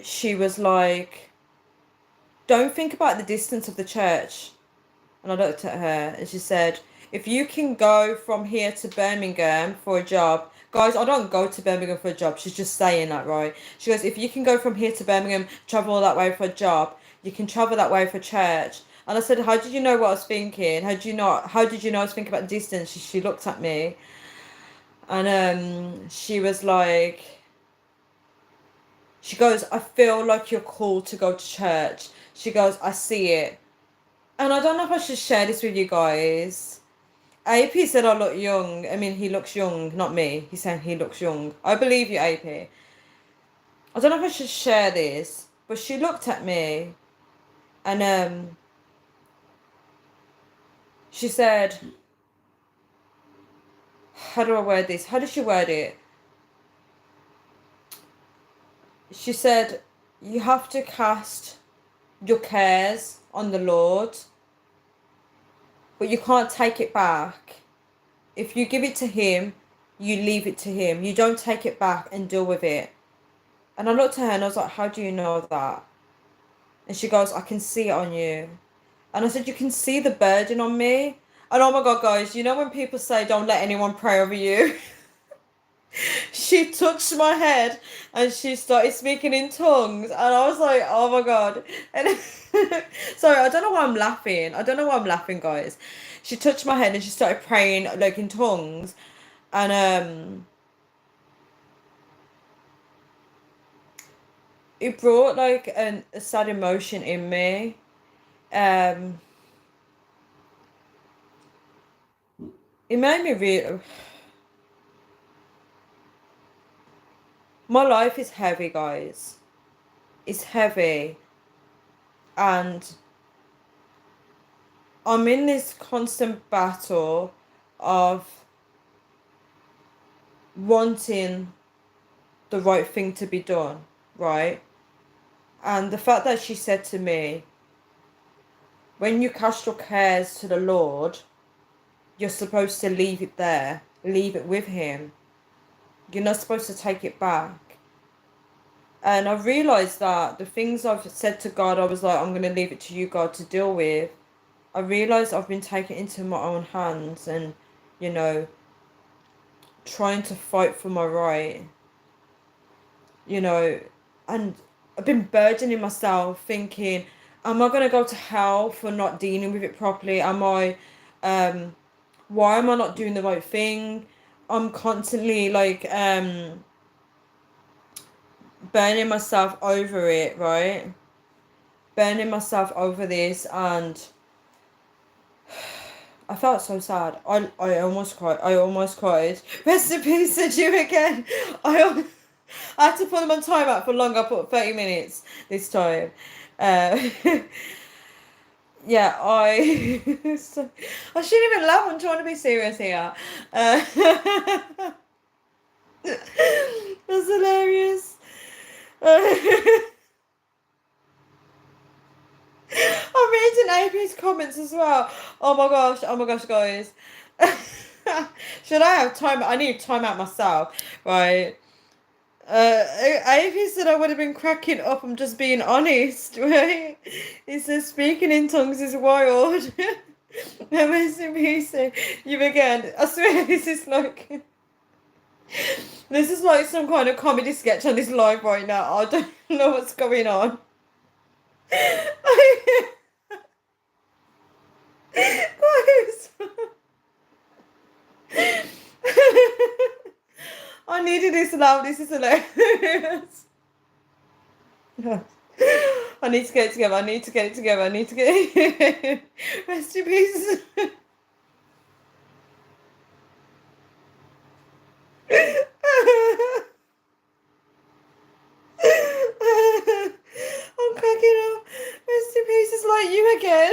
she was like, "Don't think about the distance of the church." And I looked at her and she said, "If you can go from here to Birmingham for a job," guys, I don't go to Birmingham for a job. She's just saying that, right? She goes, "If you can go from here to Birmingham, travel that way for a job, you can travel that way for church." And I said, "How did you know what I was thinking? How did you know I was thinking about distance?" She looked at me and she was like, She goes, I feel like you're called to go to church. She goes, I see it. And I don't know if I should share this with you guys. AP said I look young. I mean, he looks young, not me. He's saying he looks young. I believe you, AP. I don't know if I should share this, but she looked at me and she said, how do I word this? How did she word it? She said, you have to cast your cares on the Lord, but you can't take it back. If you give it to Him, you leave it to Him. You don't take it back and deal with it. And I looked at her and I was like, how do you know that? And she goes, I can see it on you. And I said, you can see the burden on me. And oh my God, guys, you know when people say don't let anyone pray over you? She touched my head and she started speaking in tongues. And I was like, oh my God. And sorry, I don't know why I'm laughing. I don't know why I'm laughing, guys. She touched my head and she started praying like in tongues. And it brought like a sad emotion in me. Um, it made me real. My life is heavy, guys. It's heavy, and I'm in this constant battle of wanting the right thing to be done, right? And the fact that she said to me, when you cast your cares to the Lord, you're supposed to leave it there, leave it with Him. You're not supposed to take it back. And I realised that the things I've said to God, I was like, I'm going to leave it to you, God, to deal with. I realised I've been taking it into my own hands and, you know, trying to fight for my right, you know, and I've been burdening myself thinking, am I going to go to hell for not dealing with it properly? Why am I not doing the right thing? I'm constantly like, burning myself over it, right? Burning myself over this, and I felt so sad. I almost cried. I almost cried. Rest in peace, said you again. I had to put them on timeout for long. I put 30 minutes this time. Uh, yeah, I shouldn't even laugh. I'm trying to be serious here. That's hilarious. I'm reading AP's comments as well. Oh my gosh, guys. Should I have time? I need time out myself, right? AP said I would have been cracking up. I'm just being honest, right? He says speaking in tongues is wild. Amazing, you again. I swear this is like some kind of comedy sketch on this live right now. I don't know what's going on. Guys. I needed this loud. This is hilarious. I need to get it together. I need to get it together. I need to get it. Rest in peace. I'm cracking up. Rest in peace is like you again.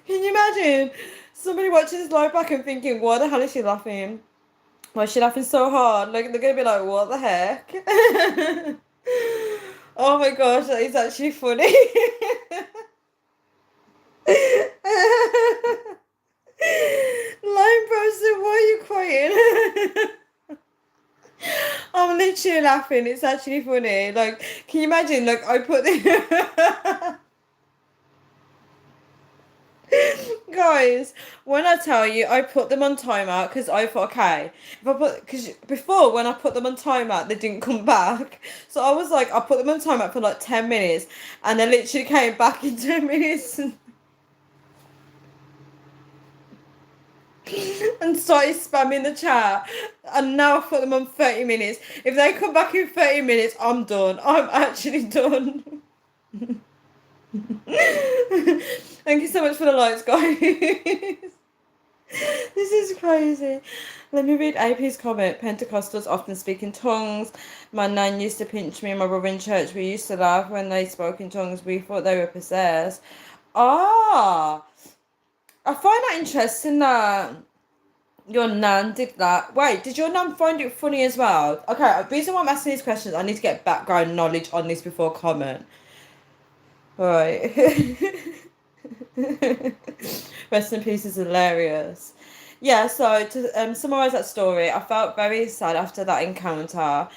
Can you imagine somebody watching this live back and thinking, why the hell is she laughing? Why is she laughing so hard? Like, they're gonna be like, what the heck? Oh my gosh, that is actually funny. Line person, why are you crying? I'm literally laughing. It's actually funny. Like, can you imagine? Like, I put the guys, when I tell you, I put them on timeout because I thought, okay, if I put, because before when I put them on timeout, they didn't come back. So I was like, I put them on timeout for like 10 minutes, and they literally came back in 10 minutes. and started spamming the chat. And now I've put them on 30 minutes. If they come back in 30 minutes, I'm done. I'm actually done. Thank you so much for the likes, guys. This is crazy. Let me read AP's comment. Pentecostals often speak in tongues. My nan used to pinch me and my brother in church. We used to laugh when they spoke in tongues. We thought they were possessed. Ah, I find that interesting that your nan did that. Wait, did your nan find it funny as well? Okay, the reason why I'm asking these questions, I need to get background knowledge on this before comment. Right. Rest in peace is hilarious. Yeah, so to summarize that story, I felt very sad after that encounter.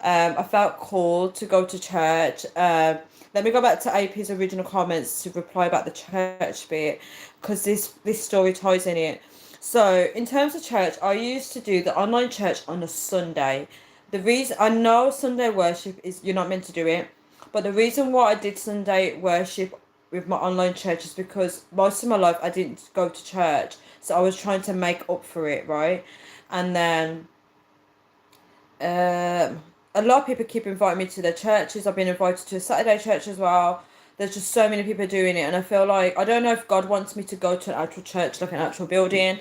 I felt called to go to church. Let me go back to AP's original comments to reply about the church bit because this story ties in it. So, in terms of church, I used to do the online church on a Sunday. The reason I know Sunday worship is you're not meant to do it, but the reason why I did Sunday worship with my online church is because most of my life I didn't go to church, so I was trying to make up for it, right? And then a lot of people keep inviting me to their churches. I've been invited to a Saturday church as well. There's just so many people doing it, and I feel like I don't know if God wants me to go to an actual church, like an actual building.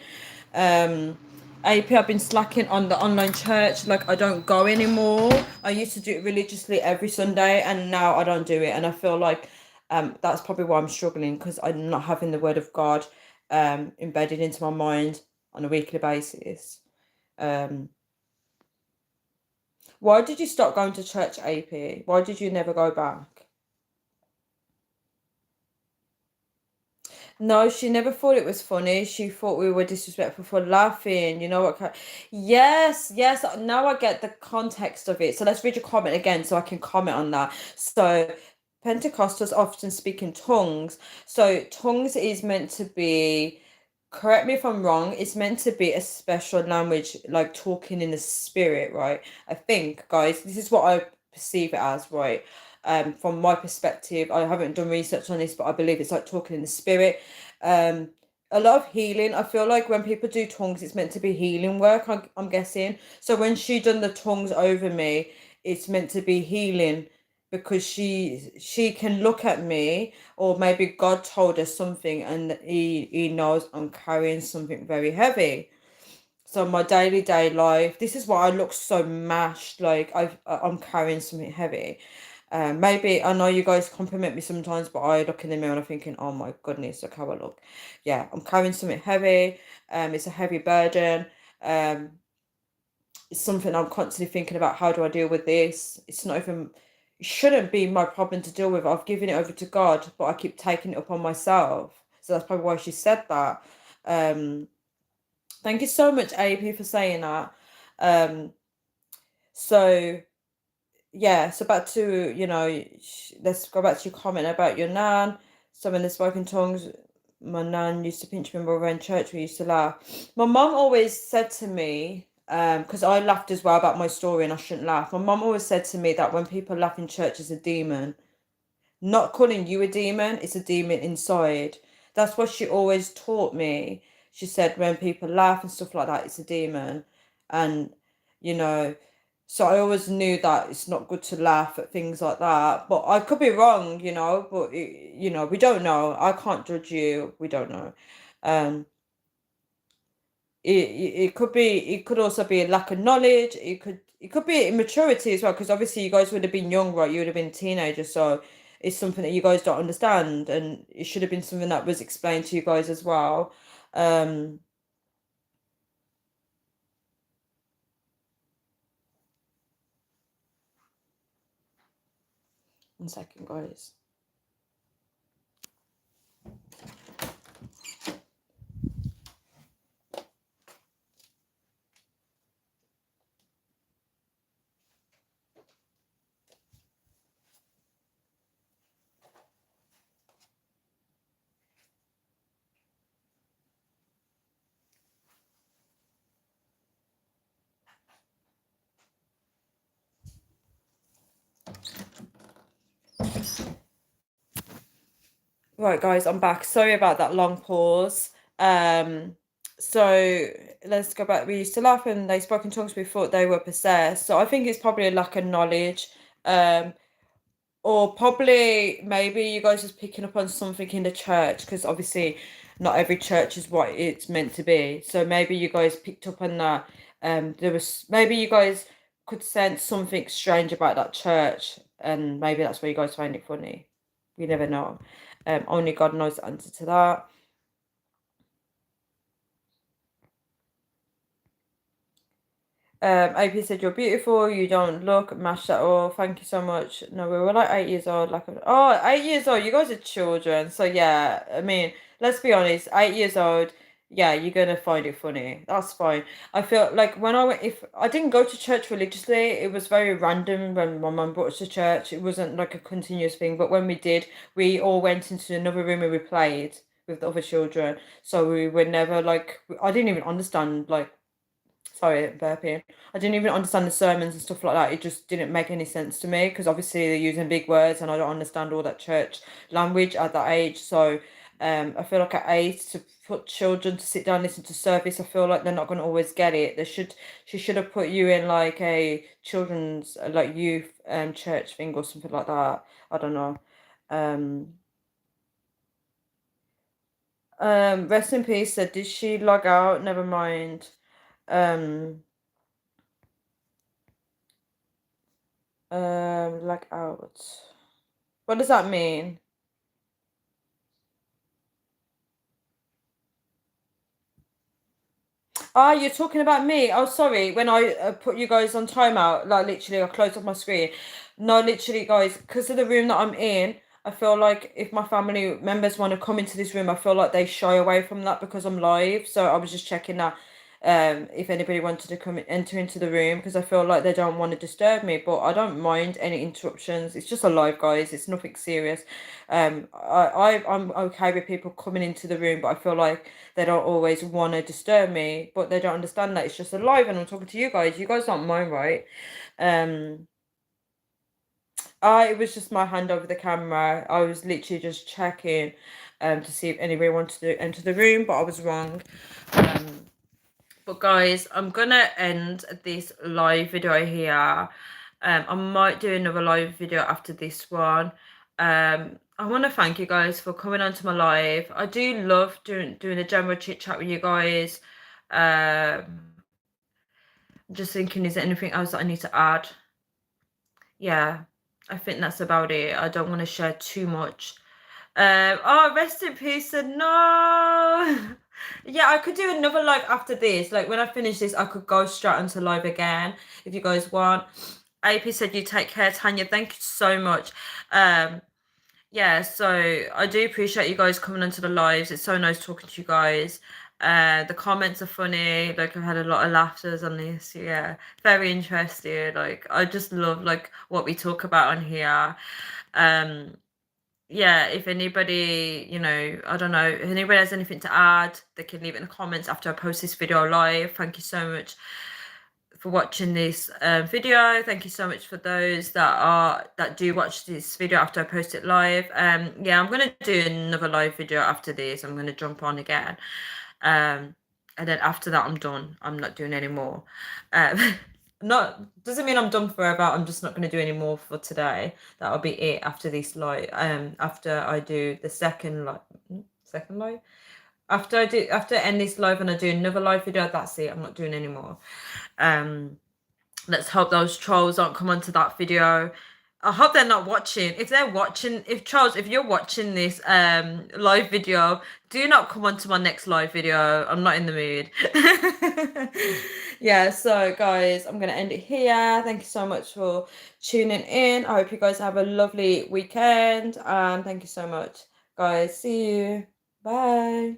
AP, I've been slacking on the online church. Like I don't go anymore. I used to do it religiously every Sunday, and now I don't do it. And I feel like that's probably why I'm struggling because I'm not having the word of God embedded into my mind on a weekly basis. Um, why did you stop going to church, AP? Why did you never go back? No, she never thought it was funny. She thought we were disrespectful for laughing. You know what? Yes, yes. Now I get the context of it. So let's read your comment again so I can comment on that. So Pentecostals often speak in tongues. So tongues is meant to be, correct me if I'm wrong, it's meant to be a special language, like talking in the spirit, right? I think, guys, this is what I perceive it as, right? From my perspective, I haven't done research on this, but I believe it's like talking in the spirit. Um, a lot of healing. I feel like when people do tongues, it's meant to be healing work, I'm guessing. So when she done the tongues over me, it's meant to be healing because she can look at me, or maybe God told her something and he knows I'm carrying something very heavy. So my day life, this is why I look so mashed, like I'm carrying something heavy. Maybe I know you guys compliment me sometimes, but I look in the mirror and I'm thinking, oh my goodness, look how I look. Yeah, I'm carrying something heavy. It's a heavy burden. Um, it's something I'm constantly thinking about. How do I deal with this? It's not even, it shouldn't be my problem to deal with. I've given it over to God, but I keep taking it upon myself. So that's probably why she said that. Um, Thank you so much, AP, for saying that. Um, so yeah, so back to, let's go back to your comment about your nan. Some in the spoken tongues. My nan used to pinch me when we were in church. We used to laugh. My mum always said to me, because I laughed as well about my story and I shouldn't laugh. My mum always said to me that when people laugh in church, it's a demon. Not calling you a demon, it's a demon inside. That's what she always taught me. She said when people laugh and stuff like that, it's a demon. And, you know, so I always knew that it's not good to laugh at things like that. But I could be wrong, but, we don't know. I can't judge you. We don't know. Um, it could be, it could also be a lack of knowledge. It could be immaturity as well, because obviously you guys would have been young, right? You would have been teenagers, so it's something that you guys don't understand, and it should have been something that was explained to you guys as well. Um, 1 second, guys. Right, guys, I'm back. Sorry about that long pause. Um, So let's go back. We used to laugh and they spoke in tongues. We thought they were possessed. So I think it's probably a lack of knowledge. Um, or probably maybe you guys just picking up on something in the church because obviously not every church is what it's meant to be. So maybe you guys picked up on that. There was maybe you guys could sense something strange about that church, and maybe that's why you guys find it funny. We never know. Only God knows the answer to that. AP said you're beautiful. You don't look mashed at all. Thank you so much. No, we were like 8 years old. Like, oh, 8 years old. You guys are children. So yeah, I mean, let's be honest. 8 years old. Yeah, you're gonna find it funny. That's fine. I feel like when I went, if I didn't go to church religiously, it was very random when my mum brought us to church. It wasn't like a continuous thing. But when we did, we all went into another room and we played with the other children. So we were never like, I didn't even understand like sorry, burping. I didn't even understand the sermons and stuff like that. It just didn't make any sense to me because obviously they're using big words and I don't understand all that church language at that age. So I feel like at 8 to put children to sit down and listen to service, I feel like they're not going to always get it. She should have put you in like a children's like youth church thing or something like that. I don't know. Um Rest in peace said, did she log out? Never mind. Um like out. What does that mean? Ah, you're talking about me. Oh, sorry. When I put you guys on timeout, like literally, I closed off my screen. No, literally, guys, because of the room that I'm in, I feel like if my family members want to come into this room, I feel like they shy away from that because I'm live. So I was just checking that if anybody wanted to come enter into the room because I feel like they don't want to disturb me, but I don't mind any interruptions. It's just a live, guys. It's nothing serious. I'm okay with people coming into the room, but I feel like they don't always want to disturb me, but they don't understand that it's just a live and I'm talking to you guys. You guys don't mind, right? Um, it was just my hand over the camera. I was literally just checking to see if anybody wanted to enter the room, but I was wrong. Um, but guys, I'm gonna end this live video here. I might do another live video after this one. I want to thank you guys for coming onto my live. I do love doing a general chit chat with you guys. Just thinking, is there anything else that I need to add? Yeah, I think that's about it. I don't want to share too much. Oh, rest in peace and no. Yeah, I could do another live after this. Like when I finish this, I could go straight onto live again if you guys want. AP said you take care, Tanya. Thank you so much. Um, yeah, so I do appreciate you guys coming onto the lives. It's so nice talking to you guys. The comments are funny. Like I've had a lot of laughters on this. Yeah, very interested. Like I just love like what we talk about on here. Um, yeah, if anybody, I don't know, if anybody has anything to add, they can leave it in the comments after I post this video live. Thank you so much for watching this video. Thank you so much for those that do watch this video after I post it live. Yeah, I'm gonna do another live video after this. I'm gonna jump on again. And then after that I'm done. I'm not doing any more. Not doesn't mean I'm done forever. I'm just not going to do any more for today. That'll be it after this live. After I do the second live. After I end this live and I do another live video, that's it. I'm not doing any more. Let's hope those trolls don't come onto that video. I hope they're not watching. If they're watching, if you're watching this live video, do not come onto my next live video. I'm not in the mood. Yeah, so guys, I'm gonna end it here. Thank you so much for tuning in. I hope you guys have a lovely weekend and thank you so much. Guys, see you. Bye.